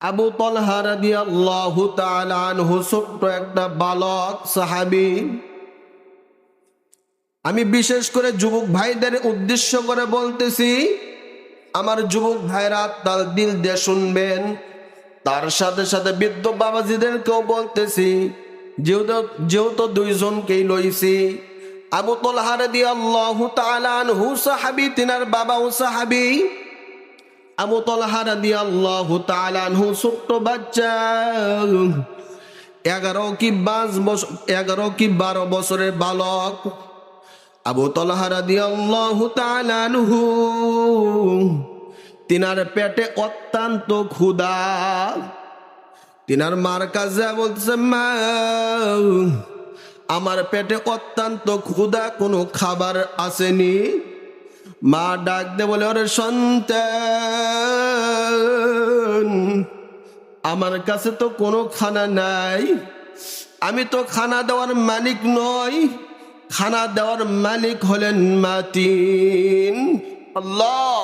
আবু তালহা রাদিয়াল্লাহু তাআলা আনহু ছোট্ট একটা বালক সাহাবী। আমি বিশেষ করে যুবক ভাইদের উদ্দেশ্য করে বলতেছি, আমার যুবক ভাইরা তার দিল দিয়ে শুনবেন। তার সাথে সাথে বৃদ্ধ বাবাজিদেরকেও বলতেছি, যেহেতু দুইজনকেই লইছি। আবু তালহা রাদিয়াল্লাহু তাআলা আনহু সাহাবী, তিনার বাবাও সাহাবী। আবু তালহা রাদিয়াল্লাহু তাআলা আনহু ছোট্ট বাচ্চা, 11 কি 12 বছরের বালক। আবু তালহা রাদিয়াল্লাহু তাআলা আনহু, তিনার পেটে অত্যন্ত ক্ষুধা। তিনার মার কাছে বলছে, মা আমার পেটে অত্যন্ত ক্ষুধা, কোনো খাবার আসেনি। মা ডাক দে বলে, ওরে সন্তান, আমার কাছে তো কোনো খানা নাই, আমি তো খানা দেওয়ার মালিক নই, খানা দেওয়ার মালিক হলেন মাতিন আল্লাহ।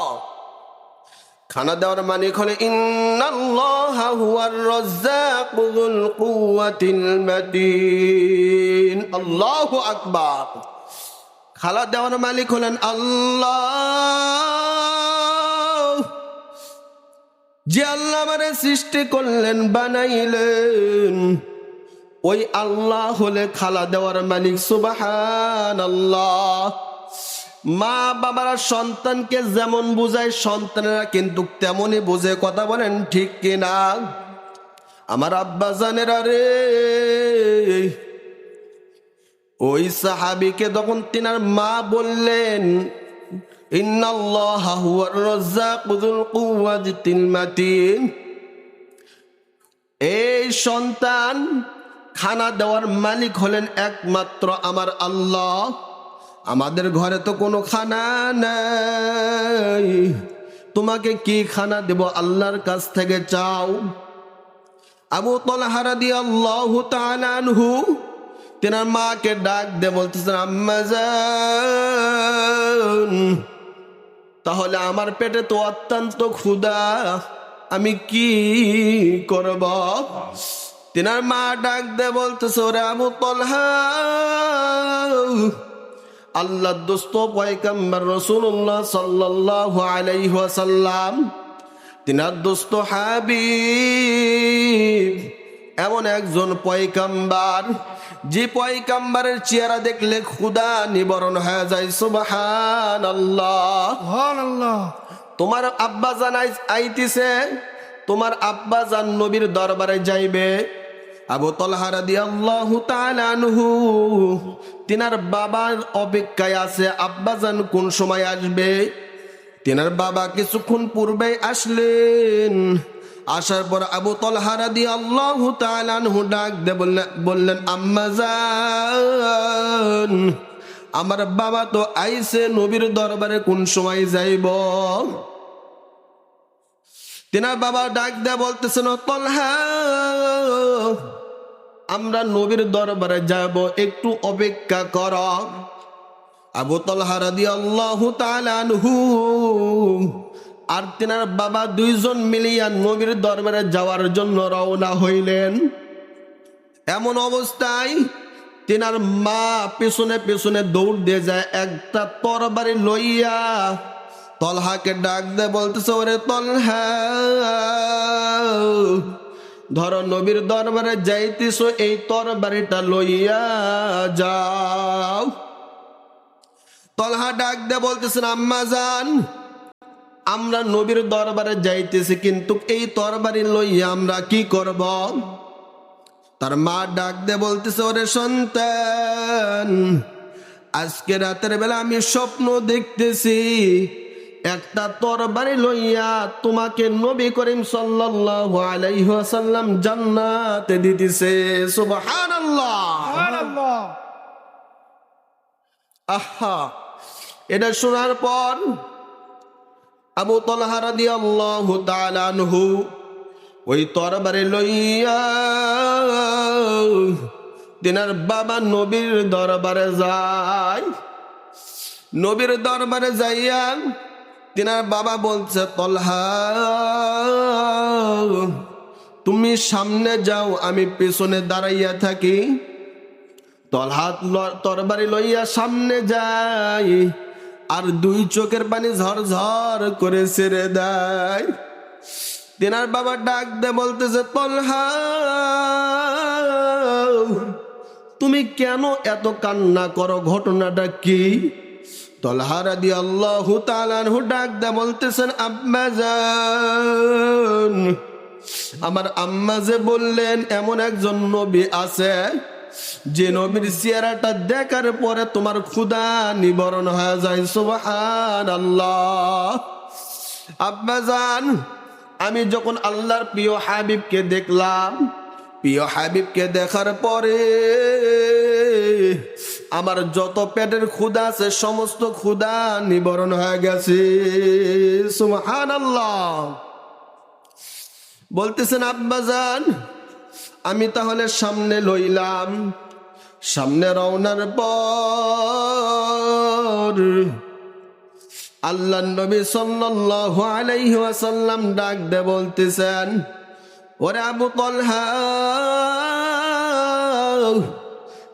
খানা দেওয়ার মালিক হলে ইন্নাল্লাহা হুয়ার রাজ্জাকু যুল কুওয়াতিল মাতিন। আল্লাহু আকবার। খানা দেওয়ার মালিক হলেন আল্লাহ, যে আল্লাহ আমারে সৃষ্টি করলেন, বানাইলেন, ওই আল্লাহ হলে খালা দেওয়ার মালিক। সুবহানাল্লাহ। মা বাবারা সন্তানকে যেমন বুঝায়, সন্তানেরা কিন্তু তেমনই বুঝে। কথা বলেন ঠিক কিনা? আমার আব্বা জানেরা রে, ওই সাহাবীকে যখন তিনার মা বললেন, ইন্নাল্লাহা হুয়ার রাজ্জাকু যুল কুওয়াতিল মাতিন, এই সন্তান, খানা দেওয়ার মালিক হলেন একমাত্র আমার আল্লাহ, আমাদের ঘরে তো কোনো খানা নাই, তোমাকে কি খানা দেব, আল্লাহর কাছ থেকে চাও। আবু তালহা রাদিয়াল্লাহু তাআলা আনহু তিনার মাকে ডাক দিয়ে বলতেছেন, আম্মা জান, তাহলে আমার পেটে তো অত্যন্ত ক্ষুধা, আমি কি করব? তিনার মা ডাক দিয়ে বলতেছে, ওরে আবু তালহা, আল্লাহর দোস্ত পয়গম্বর রাসূলুল্লাহ সাল্লাল্লাহু আলাইহি ওয়াসাল্লাম, তিনার দোস্ত হাবিব, এমন একজন পয়গম্বর, যে পয়গম্বরের চেহারা দেখলে ক্ষুধা নিবারণ হয়ে যায়। সুবহানাল্লাহ, সুবহানাল্লাহ। তোমার আব্বা জান আইতিছে, তোমার আব্বা জান নবীর দরবারে যাইবে। আবু তালহা রাদিয়াল্লাহু তাআলা আনহু তিনার বাবার অপেক্ষায় আছে, আব্বা জান কোন সময় আসবে। তিনার বাবা কিছুক্ষণ পূর্বে আসলেন। আসার পর আবু তালহা রাদিয়াল্লাহু তাআলা আনহু ডাক দিয়ে বললেন, আম্মা জান, আমার বাবা তো আইছে, নবীর দরবারে কোন সময় যাইব? তিনার বাবা ডাক দিয়ে বলতেছেন, ও তালহা, আমরা নবীর দরবারে যাব, একটু অপেক্ষা কর। আবু তালহা রাদিয়াল্লাহু তাআলা আনহু আর তিনার বাবা দুইজন মিলিয়া নবীর দরবারে যাওয়ার জন্য রওনা হইলেন। এমন অবস্থায় তিনার মা পেছনে পেছনে দৌড় দিয়ে যায়, একটা তরবারি লইয়া তলহাকে ডাক দিয়ে বলতেছে, ওরে তলহা, ধরো নবীর দরবারে যাইতেছো, এই তরবারিটা লইয়া যাও। তলহা ডাক দিয়ে বলতেছেন, আম্মা জান, আমরা নবীর দরবারে যাইতেছি, কিন্তু এই তরবারি লইয়া আমরা কি করব? তার মা ডাক দিয়ে বলতেছে, ওরে সন্তান, আজকে রাতের বেলা আমি স্বপ্ন দেখতেছি, একটা তরবারি লইয়া তোমাকে নবী করিম সাল্লাল্লাহু আলাইহি ওয়াসাল্লাম জান্নাতে দিতেছে। সুবহানাল্লাহ, সুবহানাল্লাহ। আহা, এটা শোনার পর আবু তালহা রাদিয়াল্লাহু তাআলা আনহু ওই তরবারি লইয়া তিনার বাবা নবীর দরবারে যায়। নবীর দরবারে যাইয়া তিনার বাবা বলছে, তলহা, তুমি সামনে যাও, আমি পেছনে দাঁড়াইয়া থাকি। তলহা তরবারি লইয়া সামনে যাই, আর দুই চোখের পানি ঝরঝর করে ছেড়ে দেয়। তিনার বাবা ডাক দে বলতেছে, তলহা তুমি কেন এত কান্না করো, ঘটনাটা কি? তলহা রাদিয়াল্লাহু তাআলা আনহু ডাক দে বলতেছেন, আব্বাজান, আমার আম্মা যে বললেন এমন একজন নবী আছে যে নবীর চেহারাটা দেখার পরে তোমার ক্ষুধা নিবারণ হয়ে যায়। সুবহানাল্লাহ। আব্বাজান, আমি যখন আল্লাহর প্রিয় হাবিবকে দেখলাম, প্রিয় হাবিবকে দেখার পরে আমার যত পেটের ক্ষুধা আছে সমস্ত ক্ষুধা নিবারণ হয়ে গেছে। সুবহানাল্লাহ। বলতেছেন, আব্বাজান আমি তাহলে সামনে লইলাম। সামনে রওনার পর আল্লাহর নবী সাল্লাল্লাহু আলাইহি ওয়াসাল্লাম ডাক দে বলতেছেন, ওরে আবু তলহা,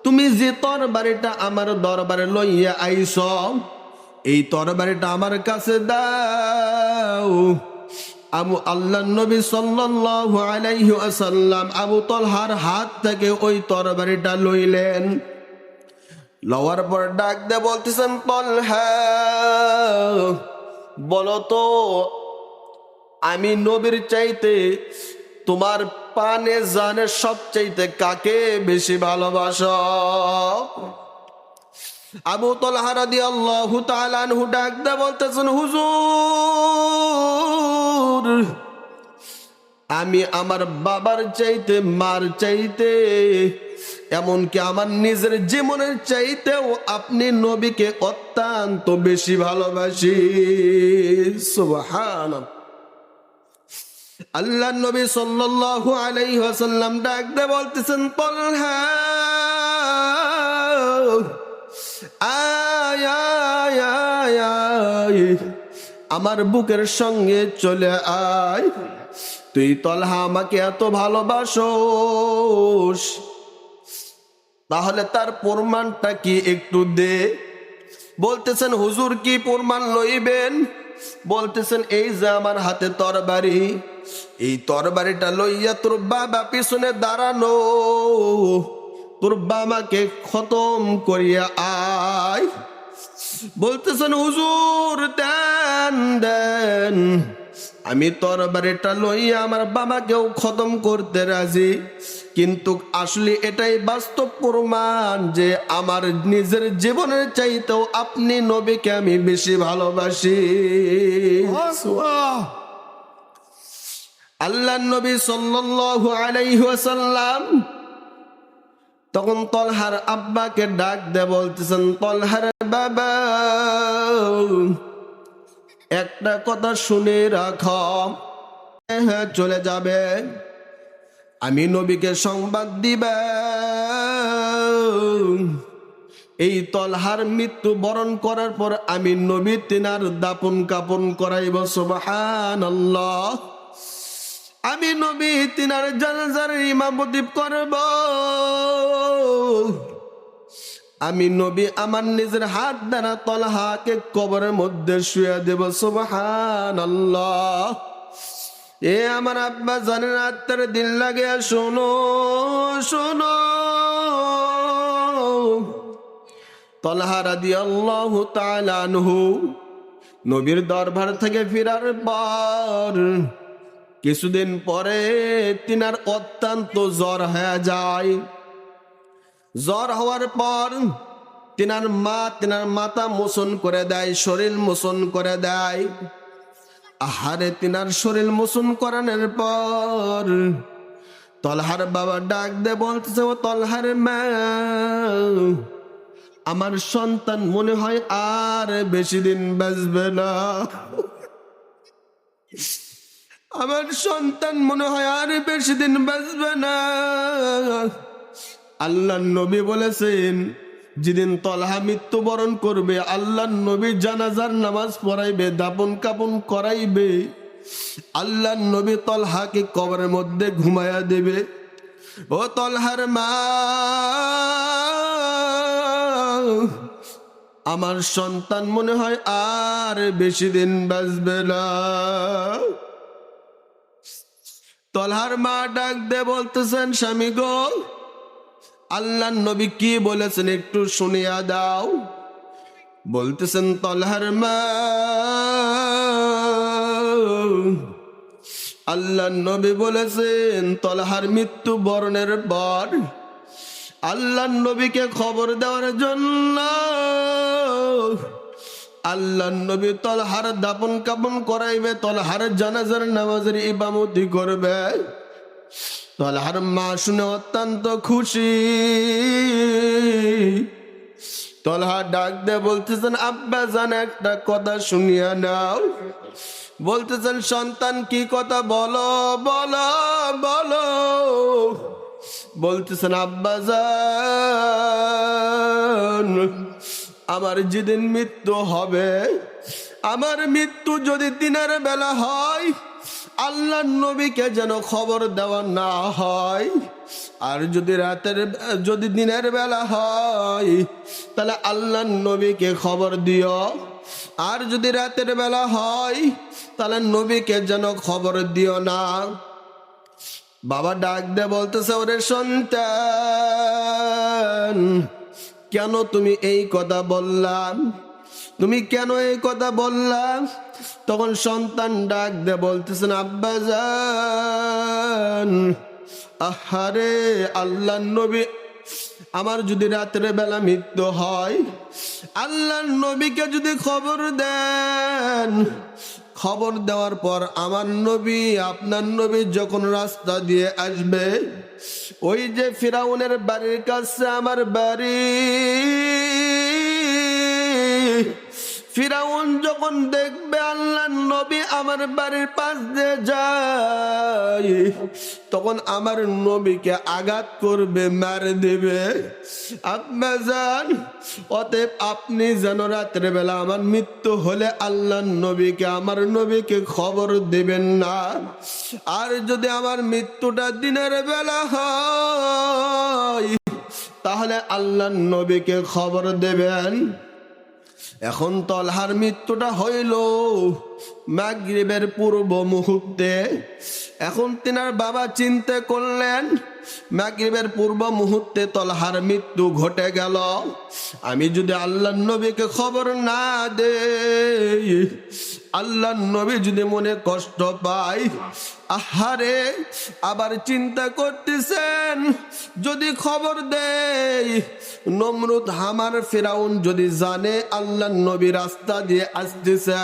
তুমি যে তরবারিটা আমার দরবারে লইয়া আইছ, এই তরবারিটা আমার কাছে দাও। আল্লাহর নবী সাল্লাল্লাহু আলাইহি ওয়াসাল্লাম আবু তলহার হাত থেকে ওই তরবারিটা লইলেন। লওয়ার পর ডাক দে বলতেছেন, তলহা বলো তো, আমি নবীর চাইতে তোমার পানে জানে সবচাইতে কাকে বেশি ভালোবাসো? আবু তলহা রাদিয়াল্লাহু তাআলা আনহু ডাক দে বলতেছেন, হুজুর আমি আমার বাবার চাইতে, মার চাইতে, এমনকি আমার নিজের জীবনের চাইতেও আপনি নবীকে অত্যন্ত বেশি ভালোবাসি। সুবহানাল্লাহ। আল্লাহর নবী সাল্লাল্লাহু আলাইহি ওয়াসাল্লাম ডাক দে বলতেছেন, তলহা আয় আয় আয় আয়, আমার বুকের সঙ্গে চলে আয়। তুই তলহা আমাকে এত ভালোবাসোস, তাহলে তার প্রমাণটা কি একটু দে। বলতেছেন, হুজুর কি প্রমাণ লইবেন? বলতেছেন, এই যে আমার হাতে তরবারি, এই তরবারিটা লইয়া তোর বাবা পিছনে দাঁড়ানো, তোর বাবাকে খতম করিয়া আয়। বলতেছেন, হুজুর দেন দেন, আমি তরবারিটা লইয়া আমার বাবাকেও খতম করতে রাজি, কিন্তু আসলে এটাই বাস্তব প্রমাণ যে আমার নিজের জীবনের চাইতেও আপনি নবীকে আমি বেশি ভালোবাসি। আল্লাহর নবী সাল্লাল্লাহু আলাইহি ওয়াসাল্লাম তখন তলহার আব্বাকে ডাক দে বলতেছেন, তলহার বাবা একটা কথা শুনে রাখো, হ্যাঁ চলে যাবে, আমি নবীকে সংবাদ দিবে এই তলহার মৃত্যু বরণ করার পর আমি নবী তিনার দাপন কাপন করাইব। সুবহানাল্লাহ। আমি নবী তিনার জানাজার ইমামতি করব। আমি নবী আমার নিজের হাত দ্বারা তলহাকে কবরের মধ্যে শুয়ে দেব। সুবহানাল্লাহ। এ আমার আব্বা জানেন, আত্মার দিল লাগে, শোনো শোনো। তলহা রাদিয়াল্লাহু তাআলা আনহু নবীর দরবার থেকে ফেরার পর কিছুদিন পরে তিনার অত্যন্ত জ্বর হয়ে যায়। জ্বর হওয়ার পর তিনার মা তিনার মাথা মোচন করে দেয়, শরীর মোচন করে দেয়। আহারে তিনার শরীর মোচন করানোর পর তলহার বাবা ডাক দে বলতেছে, ও তলহার মা, আমার সন্তান মনে হয় আর বেশি দিন বাঁচবে না, আমার সন্তান মনে হয় আর বেশি দিন বাঁচবে না। আল্লাহর নবী বলেছেন, যেদিন তলহা মৃত্যুবরণ করবে আল্লাহর নবী জানাজার নামাজ পড়াইবে, দাপন কাপন করাইবে, আল্লাহ নবী তলহাকে কবরের মধ্যে ঘুমায়া দেবে। ও তলহার মা, আমার সন্তান মনে হয় আর বেশি দিন বাঁচবে না। তলহার মা ডাক দে বলতেছেন, স্বামী গো, আল্লাহ নবী কি বলেছেন একটু শুনিয়া দাও। বলতেছেন তলহার মা, আল্লাহ নবী বলেছেন তলহার মৃত্যু বরণের পর আল্লাহ নবীকে খবর দেওয়ার জন্য আল্লাহ নবী তলহার দাপন কাপন করাইবে, তলহার জানাজার নামাজের ইমামতি করবে। তলহার মা শুনে অত্যন্ত খুশি। তলহা ডাক দে বলতেছেন, আব্বা জান একটা কথা শুনিয়া নাও। বলতেছেন, সন্তান কি কথা, বলো বলো বলো। বলতেছেন, আব্বা জান, আমার যেদিন মৃত্যু হবে, আমার মৃত্যু যদি দিনের বেলা হয়, আল্লাহ নবীকে যেন খবর দেওয়া না হয়। আর যদি দিনের বেলা হয়, তাহলে আল্লাহ নবীকে খবর দিও। আর যদি রাতের বেলা হয়, তাহলে নবীকে যেন খবর দিও না। বাবা ডাক দে বলতেছে, ওরে সন্তান, কেন তুমি এই কথা বললাম? তুমি কেন এই কথা বললাম? তখন সন্তান ডাক দে বলতেছেন, আব্বা জান, আহারে আল্লাহ নবী, আমার যদি রাতের বেলা মৃত্যু হয়, আল্লাহ নবীকে যদি খবর দেন, খবর দেওয়ার পর আমার নবী, আপনার নবী যখন রাস্তা দিয়ে আসবে, ওই যে ফিরাউনের বাড়ির কাছে আমার বাড়ি, ফিরাউন যখন দেখবে আল্লাহ নবী আমার বাড়ির পাশ দিয়ে যায়, তখন আমার নবীকে আঘাত করবে, মারে দেবে। আব্বা জান, অতএব আপনি যেন রাত্রে বেলা আমার মৃত্যু হলে আল্লাহ নবীকে, আমার নবীকে খবর দেবেন না। আর যদি আমার মৃত্যুটা দিনের বেলা হয়, তাহলে আল্লাহ নবীকে খবর দেবেন। এখন তলহার মৃত্যুটা হইল মাগরিবের পূর্ব মুহূর্তে। এখন তিনার বাবা চিন্তা করলেন, মাগরিবের পূর্ব মুহূর্তে তলহার মৃত্যু ঘটে গেল, আমি যদি আল্লাহ নবীকে খবর না দেই, আল্লাহ নবী যদি মনে কষ্ট পায়। আহারে, আবার চিন্তা করতেছেন, যদি খবর দেই, নমরুদ হামার ফিরাউন যদি জানে আল্লাহ নবী রাস্তা দিয়ে আসতেছে,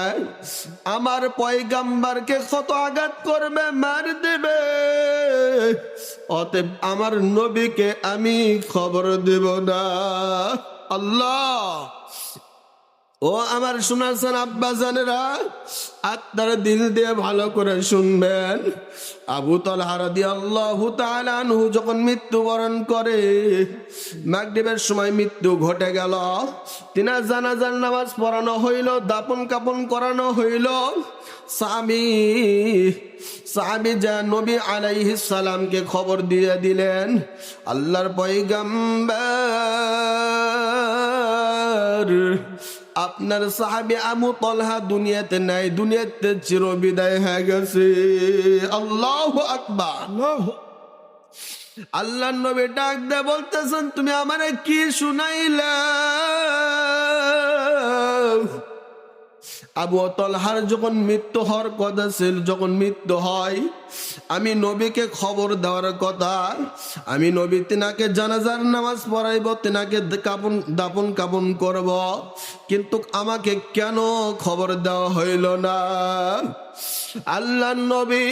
আমার পয়গাম্বারকে কত আঘাত করবে, মার দেবে। অতএব আমার নবীকে আমি খবর দেব না। আল্লাহ, ও আমার শোনাচ্ছেন আব্বা জানেরা, আপনার দিল দিয়ে ভালো করে শুনবেন। আবু তালহা রাদিয়াল্লাহু তাআলা আনহু যখন মৃত্যুবরণ করে, মাগরিবের সময় মৃত্যু ঘটে গেল, তিনার জানাজার নামাজ পড়ানো হইল, দাপন কাপন করানো হইল। সাহাবী যা নবী আলাইহিস সালামকে খবর দিয়ে দিলেন, আল্লাহর পয়গম্বর, আপনার সাহাবী আবু তালহা দুনিয়াতে নাই, দুনিয়াতে চিরবিদায় হয়ে গেছে। আল্লাহু আকবার। আল্লাহ নবী ডাক দে বলতেছেন, তুমি আমারে কি শুনাইলা? আবু তালহার যখন মৃত্যু হওয়ার কথা ছিল, যখন মৃত্যু হয়, আমি নবীকে খবর দেওয়ার কথা, আমি নবী তিনাকে জানাজার নামাজ পড়াইব, তিনাকে দাপন কাপন করব, কিন্তু আমাকে কেন খবর দেওয়া হইল না? আল্লাহ নবী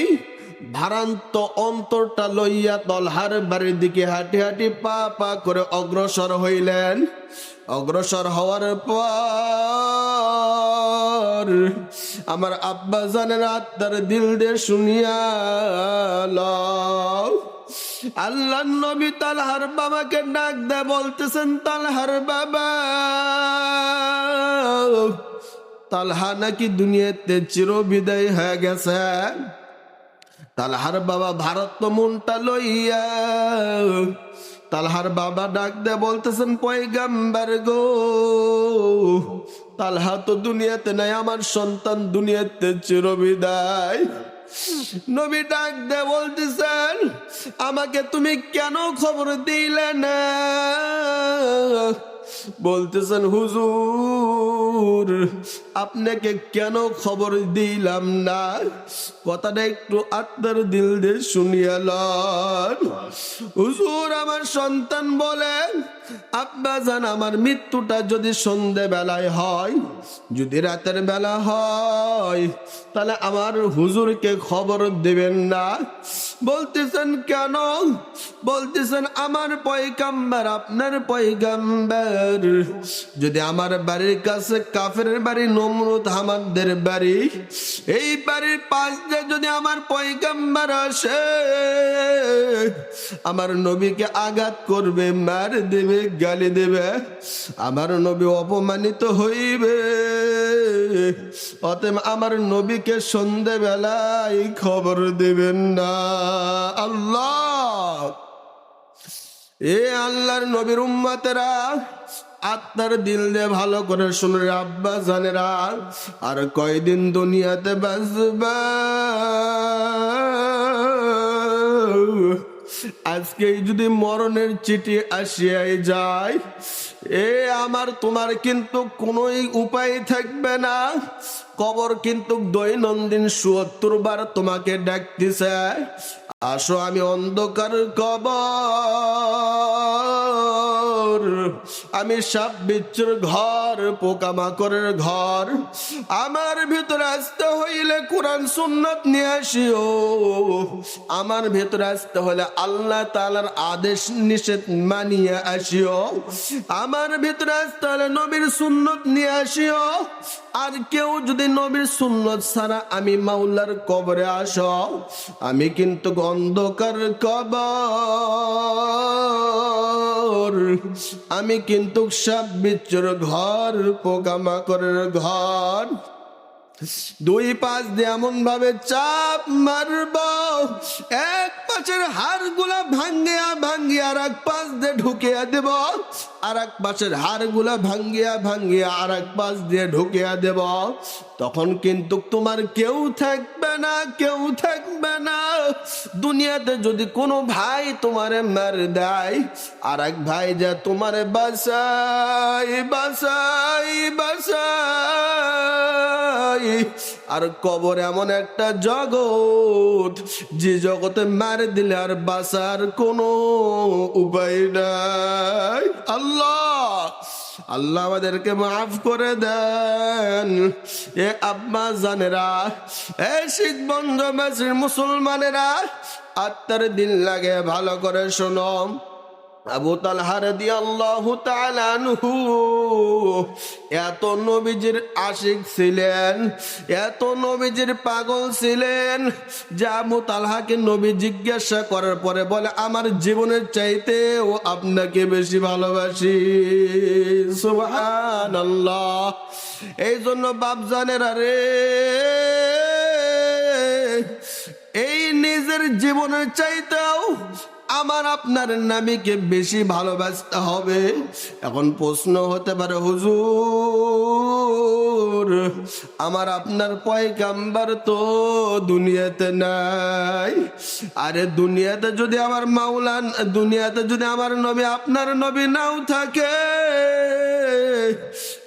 ভারান্ত অন্তরটা লইয়া তলহার বাড়ির দিকে হাঁটি হাঁটি পা পা করে অগ্রসর হইলেন। অগ্রসর হওয়ার পর আমার আব্বা জানের আত্মার দিল দিয়ে শুনিয়া লও। আল্লাহ নবী তালহার বাবাকে ডাক দে বলতেছেন, তালহার বাবা, তালহা নাকি দুনিয়াতে চিরবিদায় হয়ে গেছে। তালহার বাবা ভারত মনটা লইয়া তালহার বাবা ডাক দে বলতেছেন, পয়গাম্বার গো, তালহা তো দুনিয়াতে নাই, আমার সন্তান দুনিয়াতে চিরবিদায়। নবী ডাক দে বলতেছেন, আমাকে তুমি কেন খবর দিলে না? বলতেছেন, হুজুর আপনাকে কেন খবর দিলাম না? কথাটা একটু আত্মার দিল দিয়ে শুনিয়ালাম। হুজুর আমার সন্তান বলে, আব্বা জান আমার মৃত্যুটা যদি সন্ধে বেলায় হয়, যদি রাতের বেলা হয়, তাহলে আমার হুজুরকে খবর দেবেন না। বলতেছেন কেন? বলতেছেন, আমার পয়গাম্বার আপনার পয়গাম্বার যদি আমার বাড়ির কাছে কাফেরের বাড়ি নমরুদ হামানদের বাড়ি, এই বাড়ির পাশ দিয়ে যদি আমার পয়গাম্বার আসে, আমার নবীকে আঘাত করবে, মার দেবে, গালি দেবে, আমার নবী অপমানিত হইবে। অতএব আমার নবীকে সন্ধ্যেবেলায় খবর দেবেন না। আল্লাহ, এ আল্লাহর নবীর উম্মতেরা, আত্মার দিল দিয়ে ভালো করে শুনে আব্বা জানেরা, আর কয়দিন দুনিয়াতে বাঁচবা? আজকে যদি মরণের চিঠি আসিয়াই যায়, এ আমার তোমার কিন্তু কোনো উপায় থাকবে না। কবর কিন্তু দৈনন্দিন ৭৪ বার তোমাকে ডাকতেছে, আসো আমি অন্ধকার কবর, আমি সাপ বিচ্ছুর ঘর, পোকামাকড়ের ঘর, আমার ভিতরে আসতে হইলে কোরআন সুন্নাত নিয়ে আসিও, আমার ভিতরে আসতে হলে আল্লাহ তাআলার আদেশ নিষেধ মানিয়ে আসিও, আমার ভিতরে আসতে হলে নবীর সুন্নত নিয়ে আসিও। আর কেউ যদি নবীর সুন্নত ছাড়া আমি মাওলার কবরে আসো, আমি কিন্তু অন্ধকার কবর, আমি কিন্তু সাপ বিচ্ছুর ঘর, পোকামাকড়ের ঘর, দুই পাশ দিয়ে এমন ভাবে চাপ মারব, এক পাশের হাড় গুলা ভাঙ্গিয়া ভাঙ্গিয়া আর এক পাশ দিয়ে ঢুকিয়া দেব, আর এক পাশের হাড় গুলা ভাঙ্গিয়া ভাঙ্গিয়া আর এক পাশ দিয়ে ঢুকিয়া দেব। তখন কিন্তু তোমার কেউ থাকবে না, কেউ থাকবে না। দুনিয়াতে যদি কোনো ভাই তোমারে মার দেয়, আর এক ভাই যা তোমারে বাঁচাই বাঁচাই বাঁচাই। আর কবর এমন একটা জগৎ, যে জগতে মার দিলে আর বাঁচার কোনো উপায় নাই। আল্লাহ, আল্লাহ আমাদেরকে মাফ করে দেন। এ আব্বা জানেরা, এ শিখ বন্ধু মুসলমানেরা, আত্মার দিল লাগে ভালো করে শোনো। আবু তালহা রাদিয়াল্লাহু তাআলা আনহু এত নবীজির আশিক ছিলেন, এত নবীজির পাগল ছিলেন যে আবু তালহাকে নবী জিজ্ঞাসা করার পরে বলে, আমার জীবনের চাইতে ও আপনাকে বেশি ভালোবাসি। সুবহানাল্লাহ। এই জন্য বাপজানেরা রে, এই নিজের জীবনের চাইতেও আমার আপনার নবীকে বেশি ভালোবাসতে হবে। এখন প্রশ্ন হতে পারে, হুজুর আমার আপনার পয়গাম্বার তো দুনিয়াতে নাই। আরে দুনিয়াতে যদি আমার মাওলা, দুনিয়াতে যদি আমার নবী আপনার নবী নাও থাকে,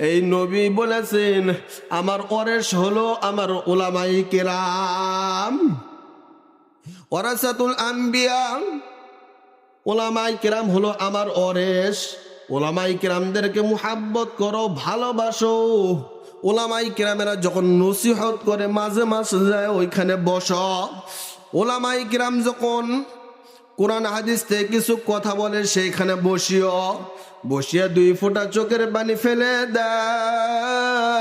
এই নবী বলেছেন আমার ওয়ারিস হলো আমার উলামায়ে কেরাম, ওয়ারাসাতুল আম্বিয়া। ওলামাই কেরাম হলো আমার ওয়ারিস। ওলামাই কেরামদেরকে মুহাব্বত করো, ভালোবাসো। ওলামাই কেরামেরা যখন নসিহত করে মাঝে মাঝে যায় ওইখানে বসো। ওলামাই কেরাম যখন কোরআন হাদিস থেকে কিছু কথা বলে সেইখানে বসিও। বসিয়া 2 ফোঁটা চোখের পানি ফেলে দাও।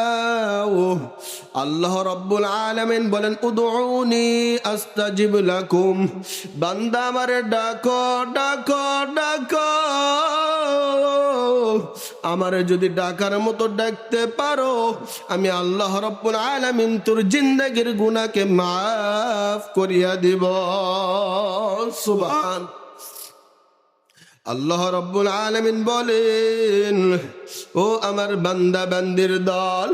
আল্লাহ রাব্বুল আলামিন বলেন উদউনি আস্তাজিব লাকুম, বান্দা আমারে ডাকো ডাকো ডাকো, আমারে যদি ডাকার মতো ডাকতে পারো আমি আল্লাহ রাব্বুল আলামিন তোর জিন্দেগীর গুনাহকে মাফ করিয়া দিব। সুবহান আল্লাহ রাব্বুল আলামিন বলেন ও আমার বান্দা বান্দির দল,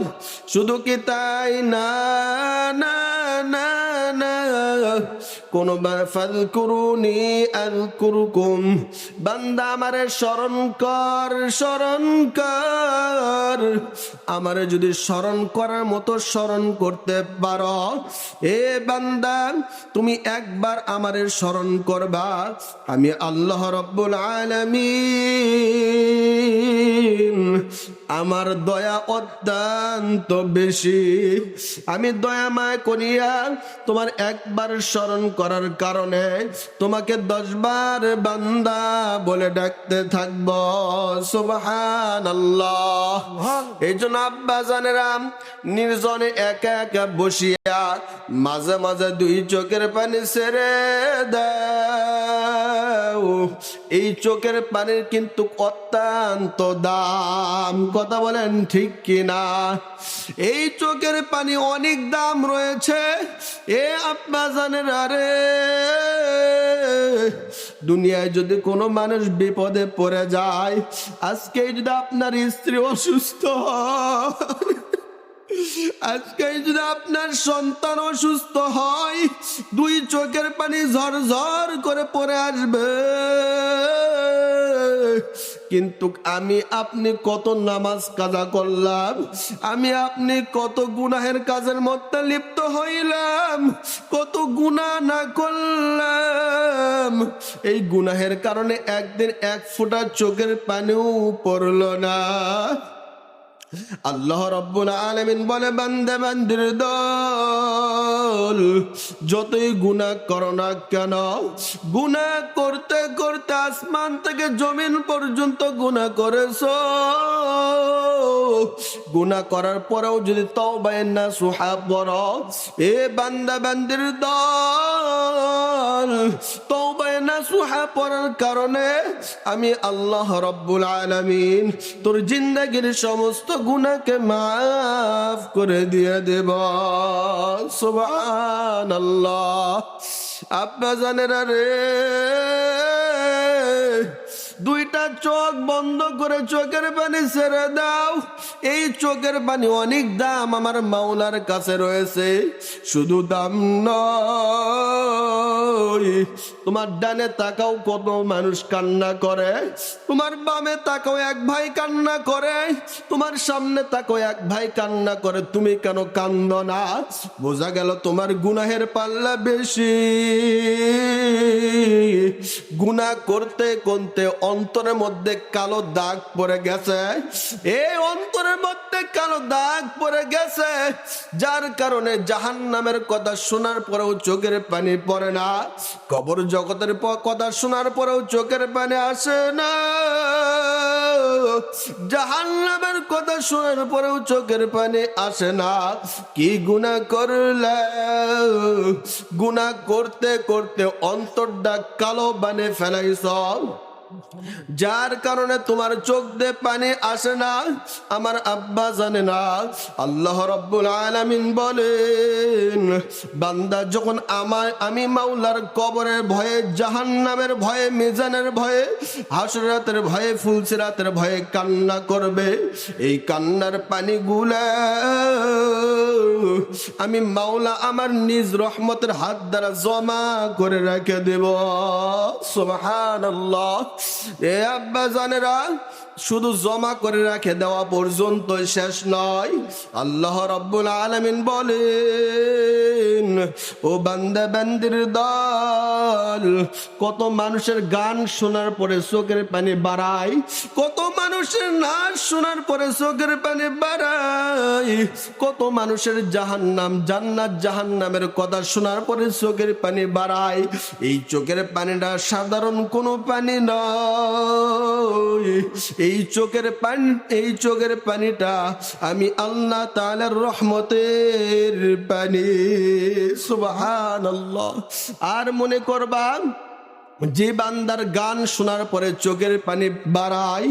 শুধু কি তাই না, না না না, কোন ফাযকুরুনি আযকুরুকুম, বান্দা আমারে স্মরণ কর স্মরণ কর, আমারে যদি স্মরণ করার মতো স্মরণ করতে পারো, এ বান্দা তুমি একবার আমারে স্মরণ করবা, আমি আল্লাহ রাব্বুল আলামিন আমার দয়া অত্যন্ত বেশি, আমি দয়াময় করিয়া তোমার একবার স্মরণ করার কারণে তোমাকে 10 বার বান্দা বলে ডাকতে থাকব। সুবহানাল্লাহ। এই জন্য আব্বা জানেরা নির্জনে একা একা বসিয়া মাঝে মাঝে 2 চোখের পানি ছেড়ে দাও। এই চোখের পানির কিন্তু অত্যন্ত দাম, কথা বলেন ঠিক কিনা? এই চোখের পানি অনেক দাম রয়েছে। এ আব্বা জানেন, আরে দুনিয়ায় যদি কোনো মানুষ বিপদে পড়ে যায়, আজকে যদি আপনার স্ত্রী অসুস্থ হয়, আজকে যদি আপনার সন্তান অসুস্থ হয়, 2 চোখের পানি ঝরঝর করে পড়ে আসবে। কিন্তু আমি আপনি কত নামাজ কাজা করলাম, আমি আপনি কত গুনাহের কাজের মধ্যে লিপ্ত হইলাম, কত গুনাহ না করলাম, এই গুনাহের কারণে একদিন 1 ফোঁটা চোখের পানিও পড়ল না। আল্লাহ রাব্বুল আলামিন বলে বান্দা বান্দির দল, যতই গুনাহ করো না কেন, গুনাহ করতে করতে আসমান থেকে জমিন পর্যন্ত গুনাহ করেছো, গুনাহ করার পরেও যদি তওবায়ে নাসুহা পড়ো, এ বান্দা বান্দির দল, তওবায়ে নাসুহা পড়ার কারণে আমি আল্লাহ রাব্বুল আলামিন তোর জিন্দেগীর সমস্ত গুনাহকে মাফ করে দিয়ে দেব। সুবহানাল্লাহ। আব্বা জানেরা রে, 2টা চোখ বন্ধ করে চোখের পানি ছেড়ে দাও। এই চোখের পানি অনেক দাম আমার মাওলার কাছে রয়েছে। শুধু দাম নয়, তোমার ডানে তাকাও কত মানুষ কান্না করে, তোমার বামে তাকাও 1 ভাই কান্না করে, তোমার সামনে তাকাও 1 ভাই কান্না করে, তুমি কেন কান্দ না? বোঝা গেল তোমার গুনাহের পাল্লা বেশি। গুনাহ করতে করতে অন্তরের মধ্যে কালো দাগ পড়ে গেছে। এই অন্তরের মধ্যে কালো দাগ পড়ে গেছে, যার কারণে জাহান্নামের কথা শোনার পরেও চোখের পানি পড়ে না, কবর জগতের কথা শোনার পরেও চোখের পানি আসে না, জাহান্নামের কথা শোনার পরেও চোখের পানি আসে না। কি গুনাহ করলে? গুনাহ করতে করতে অন্তরটা কালো বানিয়ে ফেলাইছ, যার কারণে তোমার চোখ দিয়ে পানি আসে না। আমার আব্বা জানে না, আল্লাহ রাব্বুল আলামিন বলেন বান্দা যখন আমি মাওলার কবরের ভয়ে, জাহান্নামের ভয়ে, মিজানের ভয়ে, হাসরাতের ভয়ে, ফুলসিরাতের ভয়ে কান্না করবে, এই কান্নার পানিগুলা আমি মাওলা আমার নিজ রহমতের হাত দ্বারা জমা করে রেখে দেব। সুবহানাল্লাহ। এ আব্বা জানেরা, শুধু জমা করে রেখে দেওয়া পর্যন্ত শেষ নয়। আল্লাহ রাব্বুল আলামিন বলেন ও বান্দা বান্দির দল, কত মানুষের গান শোনার পরে চোখের পানি বাড়ায়, কত মানুষের নাচ শোনার পরে চোখের পানি বাড়ায়, কত মানুষের জাহান্নাম জান্নাত জাহান্নামের কথা শোনার পরে চোখের পানি বাড়ায়। এই চোখের পানিটা সাধারণ কোনো পানি নয়, এই চোখের পানিটা আমি আল্লাহ তাআলার রহমতের পানি। সুবহানাল্লাহ। আর মনে করবা যে বান্দার গান শোনার পরে চোখের পানি বাড়ায়,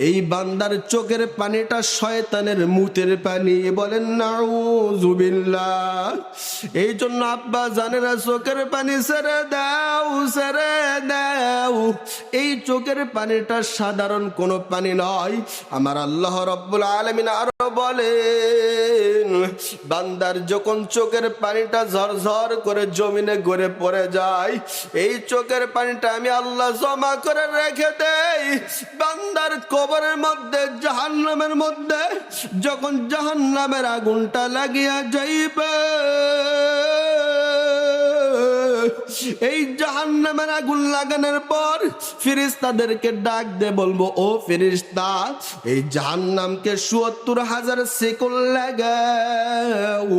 এই বান্দার চোখের পানিটা শয়তানের মুতের পানি। বলেন নাউযুবিল্লাহ। এই জন্য আব্বা জানেরা চোখের পানি ছেড়ে দাও, ছেড়ে দাও। এই চোখের পানিটা সাধারণ কোনো পানি নয়। আমার আল্লাহ রাব্বুল আলামিন আরো বলেন, বান্দার যখন চোখের পানিটা ঝরঝর করে জমিনে গড়ে পড়ে যায়, এই চোখের পানি আমি আল্লাহ জমা করে রেখে দেই বান্দার কবরের মধ্যে, জাহান্নামের মধ্যে। যখন জাহান্নামের আগুনটা লাগিয়া যাইবে, এই জাহান্নামের আগুন লাগানোর পর ফেরেশতাদেরকে ডাক দে বলবো, ও ফেরেশতা, এই জাহান্নামকে ৭০,০০০ সেকেল লাগাও।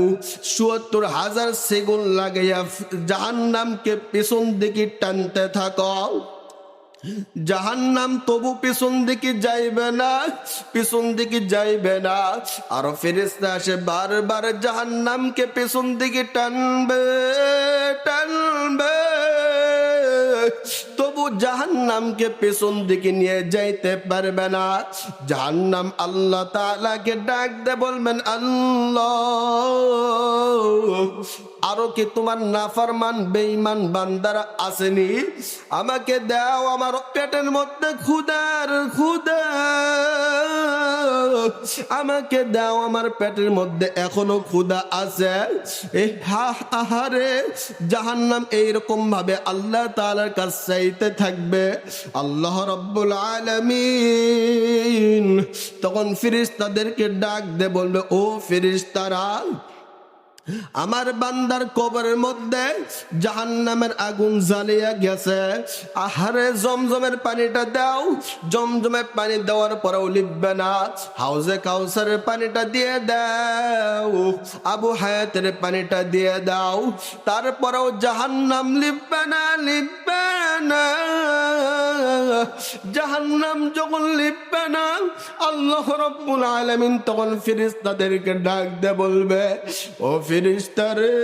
৭০,০০০ সেকেল লাগাইয়া জাহান্নামকে পেছন দিকে টানতে থাকো। জাহান্নাম তবু পেছন দিকে যাইবে না, পেছন দিকে যাইবে না। আরো ফেরেশতা আসে বারবার জাহান্নামকে পেছন দিকে টানবে, টানবে, তবু জাহান্নামকে পেছন দিকে নিয়ে যাইতে পারবে না। জাহান্নাম আল্লাহ তাআলাকে ডাক দে বলবেন, আল্লাহ, আরো কি তোমার নাফরমান বেঈমান বান্দারা আসেনি? আমাকে দাও, আমার পেটের মধ্যে ক্ষুধার ক্ষুধা, আমাকে দাও, আমার পেটের মধ্যে এখনো ক্ষুধা আছে। আহারে জাহান্নাম এইরকম ভাবে আল্লাহ তাআলার কাছে চাইতে থাকবে। আল্লাহ রাব্বুল আলামিন তখন ফেরেশতাদেরকে ডাক দে বলবে, ও ফেরেশতারা, আমার বান্দার কবরের মধ্যে জাহান্নামের আগুন জ্বালিয়ে গেছে। আহারে জমজমের পানিটা দাও। জমজমের পানি দেওয়ার পরেও লিখবে না। হাউজে কাউসারের পানিটা দিয়ে দাও, আবু হায়াতের পানিটা দিয়ে দাও, তারপরেও জাহান্নাম লিখবে না, লিখবে না। জাহান্নাম যখন লিখবে না, আল্লাহ রাব্বুল আলামিন তখন ফেরেশতাদেরকে ডাক দে বলবে, ও ফেরেশতারে,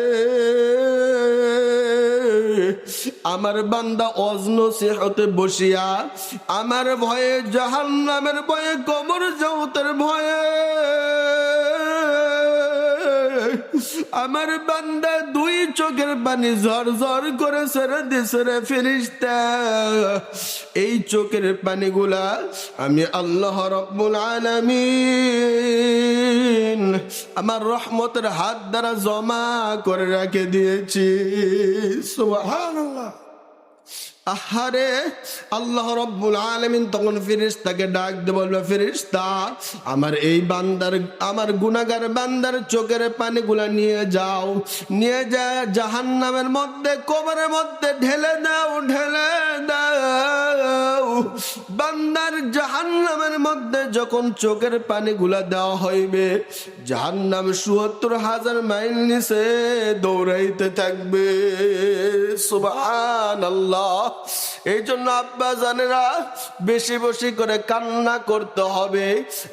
আমার বান্দা অজনসিহতে বসিয়া আমার ভয়ে, জাহান্নামের ভয়ে, কবর জগতের ভয়ে আমার বান্দা দুই চোখের পানি ঝরঝর করে ছেড়ে দিছে রে ফেরেশতা। এই চোখের পানিগুলা আমি আল্লাহ রাব্বুল আলামিন আমার রহমতের হাত দ্বারা জমা করে রেখে দিয়েছি। সুবহানাল্লাহ। আহারে আল্লাহ রাব্বুল আলামিন তখন ফেরেশতাকে ডাক দিয়ে বলবে, ফেরেশতা, আমার এই বান্দার, আমার গুনাহগার বান্দার চোখের পানিগুলা নিয়ে যাও, নিয়ে যা জাহান্নামের মধ্যে, কবরের মধ্যে ঢেলে দাও, ঢেলে দাও। বান্দার জাহান্নামের মধ্যে যখন চোখের পানিগুলা দেওয়া হইবে, জাহান্নাম ৭০,০০০ মাইল নিচে দৌড়াইতে থাকবে। সুবহানাল্লাহ। এই জন্য আব্বা জানেরা বেশি বেশি করে কান্না করতে হবে।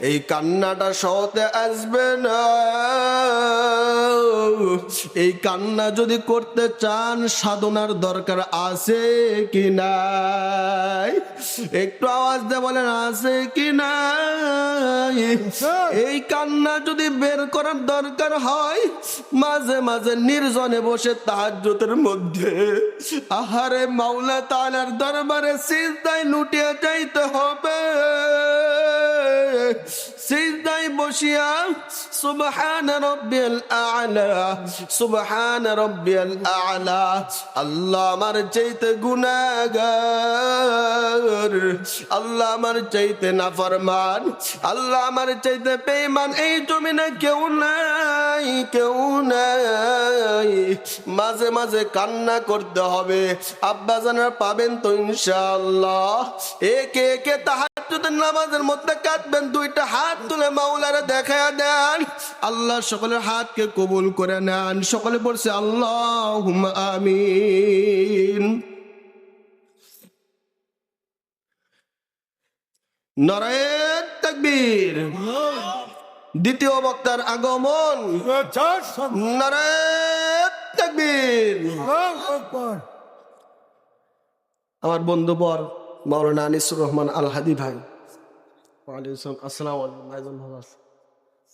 এই কান্নাটা সহতে আসবে না। এই কান্না যদি করতে চান, সাধনার দরকার আছে কি নাই? একটু আওয়াজ দিয়ে বলেন, আছে কি নাই? এই কান্না যদি বের করার দরকার হয়, মাঝে মাঝে নির্জনে বসে তাহাজ্জুদের মধ্যে আহারে মাওলা তাআলার দরবারে সিজদায় লুটিয়ে যাইতে হবে। সিজদায় বসিয়া সুবহান রাব্বিয়াল আ'লা, সুবহান রাব্বিয়াল আ'লা, আল্লাহ আমার চাইতে গুনাহগার, আল্লাহ আমার চাইতে নাফরমান, আল্লাহ আমার চাইতে বেঈমান এই জমিনে কেউ নাই, কেউ নাই। মাঝে মাঝে কান্না করতে হবে। আব্বা জানার পাবেন তো ইনশাআল্লাহ। একে একে তাহাজ্জুদের নামাজের মধ্যে কাঁদবেন, দুইটা হাত তুলে মাওলারে দেখায়া দেন। আল্লাহ সকলের হাতকে কবুল করে নেন। সকলে বলছে আল্লাহুম্মা আমিন। নারায়ে তাকবীর। দ্বিতীয় বক্তার আগমন। নারায়ে তাকবীর। আমার বন্ধুবর মাওলানা আনিসুর রহমান আল হাদি ভাই, আসসালামু আলাইকুম ভাইজান, ভালো আছে?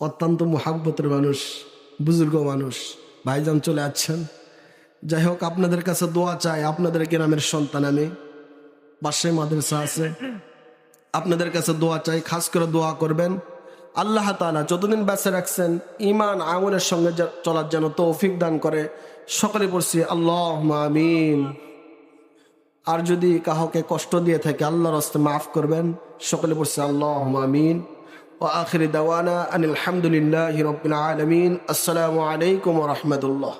অত্যন্ত মুহাব্বতের মানুষ, বুজুর্গ মানুষ, ভাইজান চলে আসছেন। যাই হোক, আপনাদের কাছে দোয়া চাই। আপনাদের গ্রামের সন্তান আমি, পাশে মাদ্রাসা আছে, আপনাদের কাছে দোয়া চাই, খাস করে দোয়া করবেন। আল্লাহ তাআলা যতদিন বেঁচে রাখছেন ঈমান আমলের সঙ্গে চলার যেন তৌফিক দান করে। সকলে পড়ছি আল্লাহুম্মা আমিন। আর যদি কাউকে কষ্ট দিয়ে থাকে আল্লাহর রাস্তায় মাফ করবেন। সকলে পড়ছি আল্লাহুম্মা আমিন। ওয়া আখিরি দাওয়ানা আনিল হামদুলিল্লাহি রাব্বিল আলামিন। আসসালামু আলাইকুম ওয়া রাহমাতুল্লাহ।